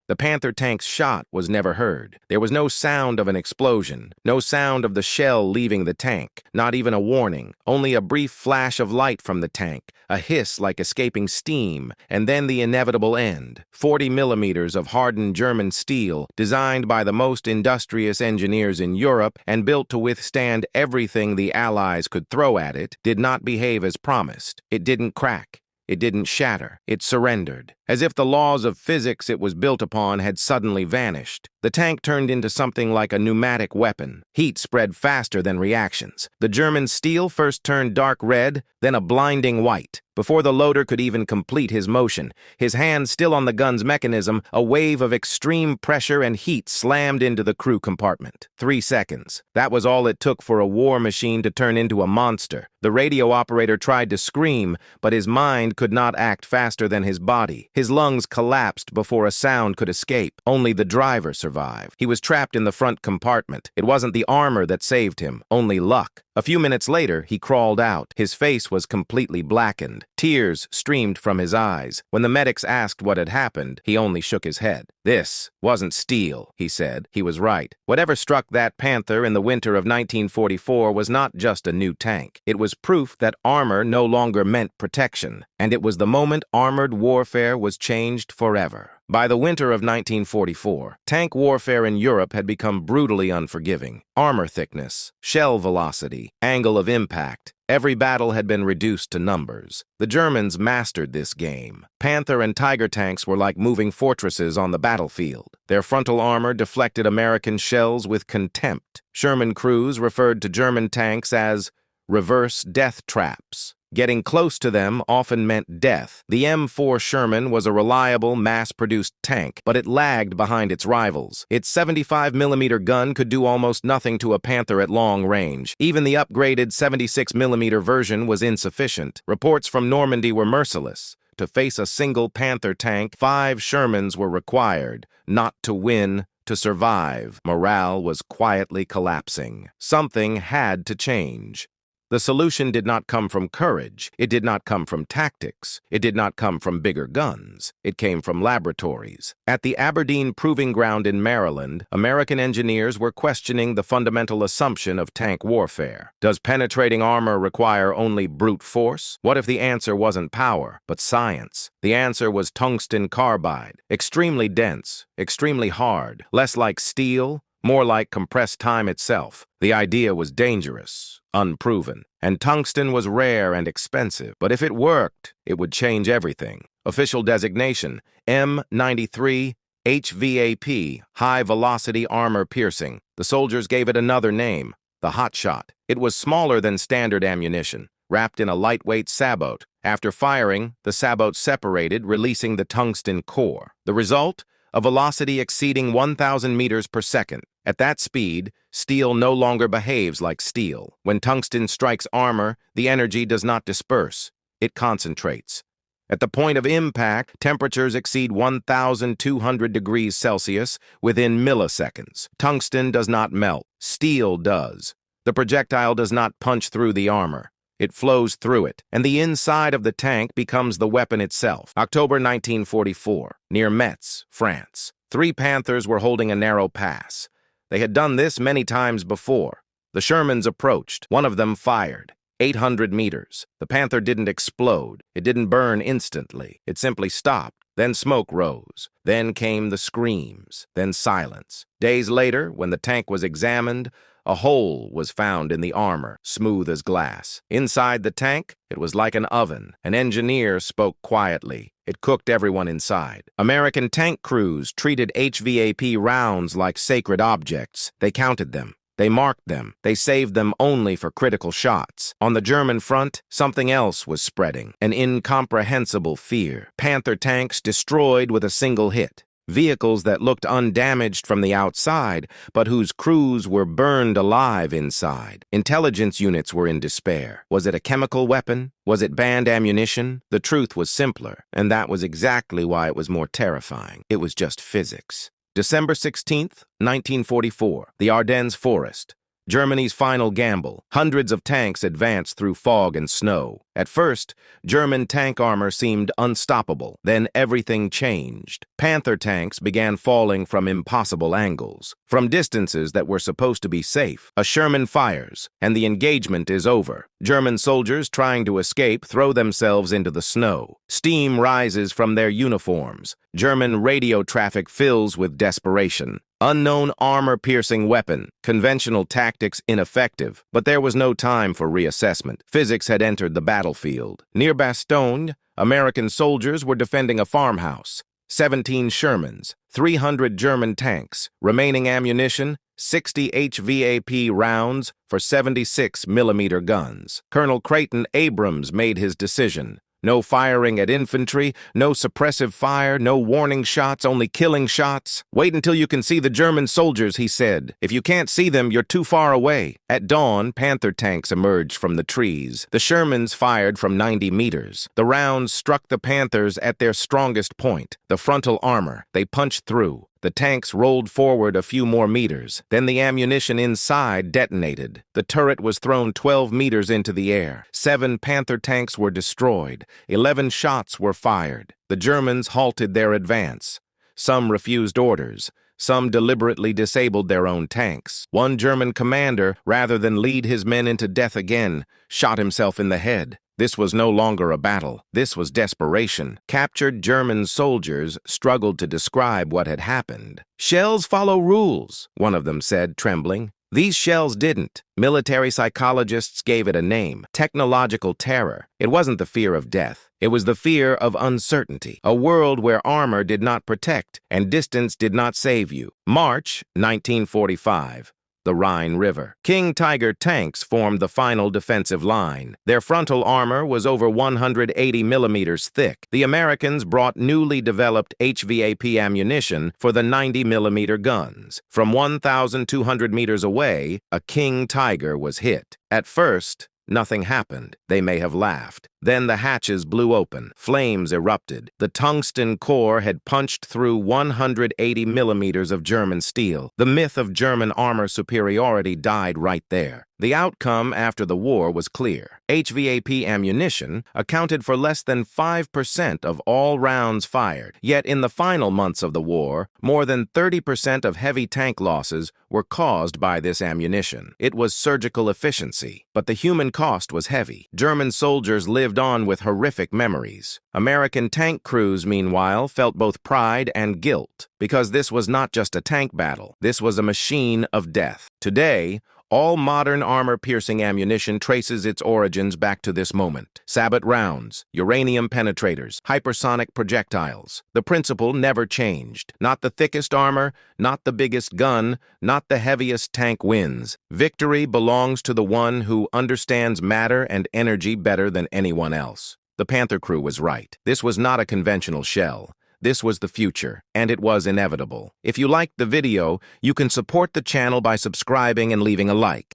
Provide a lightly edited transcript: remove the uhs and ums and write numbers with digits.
The Panther tank's shot was never heard. There was no sound of an explosion, no sound of the shell leaving the tank, not even a warning, only a brief flash of light from the tank, a hiss like escaping steam, and then the inevitable end. 40 millimeters of hardened German steel, designed by the most industrious engineers in Europe and built to withstand everything the Allies could throw at it, did not behave as promised. It didn't crack. It didn't shatter. It surrendered. As if the laws of physics it was built upon had suddenly vanished. The tank turned into something like a pneumatic weapon. Heat spread faster than reactions. The German steel first turned dark red, then a blinding white. Before the loader could even complete his motion, his hand still on the gun's mechanism, a wave of extreme pressure and heat slammed into the crew compartment. 3 seconds. That was all it took for a war machine to turn into a monster. The radio operator tried to scream, but his mind could not act faster than his body. His lungs collapsed before a sound could escape. Only the driver survived. He was trapped in the front compartment. It wasn't the armor that saved him, only luck. A few minutes later, he crawled out. His face was completely blackened. Tears streamed from his eyes. When the medics asked what had happened, he only shook his head. "This wasn't steel," he said. He was right. Whatever struck that Panther in the winter of 1944 was not just a new tank. It was proof that armor no longer meant protection, and it was the moment armored warfare was changed forever. By the winter of 1944, tank warfare in Europe had become brutally unforgiving. Armor thickness, shell velocity, angle of impact, every battle had been reduced to numbers. The Germans mastered this game. Panther and Tiger tanks were like moving fortresses on the battlefield. Their frontal armor deflected American shells with contempt. Sherman crews referred to German tanks as reverse death traps. Getting close to them often meant death. The M4 Sherman was a reliable, mass-produced tank, but it lagged behind its rivals. Its 75mm gun could do almost nothing to a Panther at long range. Even the upgraded 76mm version was insufficient. Reports from Normandy were merciless. To face a single Panther tank, 5 Shermans were required, not to win, to survive. Morale was quietly collapsing. Something had to change. The solution did not come from courage. It did not come from tactics. It did not come from bigger guns. It came from laboratories. At the Aberdeen Proving Ground in Maryland, American engineers were questioning the fundamental assumption of tank warfare. Does penetrating armor require only brute force? What if the answer wasn't power, but science? The answer was tungsten carbide. Extremely dense, extremely hard, less like steel, more like compressed time itself. The idea was dangerous, unproven, and tungsten was rare and expensive. But if it worked, it would change everything. Official designation, M93 HVAP, High Velocity Armor Piercing. The soldiers gave it another name, the Hot Shot. It was smaller than standard ammunition, wrapped in a lightweight sabot. After firing, the sabot separated, releasing the tungsten core. The result? A velocity exceeding 1,000 meters per second. At that speed, steel no longer behaves like steel. When tungsten strikes armor, the energy does not disperse. It concentrates. At the point of impact, temperatures exceed 1,200 degrees Celsius within milliseconds. Tungsten does not melt. Steel does. The projectile does not punch through the armor. It flows through it, and the inside of the tank becomes the weapon itself. October 1944, near Metz, France. 3 Panthers were holding a narrow pass. They had done this many times before. The Shermans approached. One of them fired. 800 meters. The Panther didn't explode. It didn't burn instantly. It simply stopped. Then smoke rose. Then came the screams. Then silence. Days later, when the tank was examined, a hole was found in the armor, smooth as glass. Inside the tank, it was like an oven. An engineer spoke quietly. It cooked everyone inside. American tank crews treated HVAP rounds like sacred objects. They counted them. They marked them. They saved them only for critical shots. On the German front, something else was spreading. An incomprehensible fear. Panther tanks destroyed with a single hit. Vehicles that looked undamaged from the outside, but whose crews were burned alive inside. Intelligence units were in despair. Was it a chemical weapon? Was it banned ammunition? The truth was simpler, and that was exactly why it was more terrifying. It was just physics. December 16th, 1944, the Ardennes Forest. Germany's final gamble. Hundreds of tanks advanced through fog and snow. At first, German tank armor seemed unstoppable. Then everything changed. Panther tanks began falling from impossible angles, from distances that were supposed to be safe. A Sherman fires, and the engagement is over. German soldiers trying to escape throw themselves into the snow. Steam rises from their uniforms. German radio traffic fills with desperation. Unknown armor-piercing weapon, conventional tactics ineffective, but there was no time for reassessment. Physics had entered the battlefield. Near Bastogne, American soldiers were defending a farmhouse. 17 Shermans, 300 German tanks, remaining ammunition, 60 HVAP rounds for 76mm guns. Colonel Creighton Abrams made his decision. No firing at infantry, no suppressive fire, no warning shots, only killing shots. Wait until you can see the German soldiers, he said. If you can't see them, you're too far away. At dawn, Panther tanks emerged from the trees. The Shermans fired from 90 meters. The rounds struck the Panthers at their strongest point, the frontal armor. They punched through. The tanks rolled forward a few more meters. Then the ammunition inside detonated. The turret was thrown 12 meters into the air. 7 Panther tanks were destroyed. 11 shots were fired. The Germans halted their advance. Some refused orders. Some deliberately disabled their own tanks. One German commander, rather than lead his men into death again, shot himself in the head. This was no longer a battle. This was desperation. Captured German soldiers struggled to describe what had happened. "Shells follow rules," one of them said, trembling. These shells didn't. Military psychologists gave it a name: technological terror. It wasn't the fear of death. It was the fear of uncertainty, a world where armor did not protect and distance did not save you. March 1945. The Rhine River. King Tiger tanks formed the final defensive line. Their frontal armor was over 180 millimeters thick. The Americans brought newly developed HVAP ammunition for the 90-millimeter guns. From 1,200 meters away, a King Tiger was hit. At first, nothing happened. They may have laughed. Then the hatches blew open. Flames erupted. The tungsten core had punched through 180 millimeters of German steel. The myth of German armor superiority died right there. The outcome after the war was clear. HVAP ammunition accounted for less than 5% of all rounds fired. Yet in the final months of the war, more than 30% of heavy tank losses were caused by this ammunition. It was surgical efficiency, but the human cost was heavy. German soldiers lived on with horrific memories. American tank crews, meanwhile, felt both pride and guilt, because this was not just a tank battle. This was a machine of death. Today, all modern armor-piercing ammunition traces its origins back to this moment. Sabot rounds, uranium penetrators, hypersonic projectiles. The principle never changed. Not the thickest armor, not the biggest gun, not the heaviest tank wins. Victory belongs to the one who understands matter and energy better than anyone else. The Panther crew was right. This was not a conventional shell. This was the future, and it was inevitable. If you liked the video, you can support the channel by subscribing and leaving a like.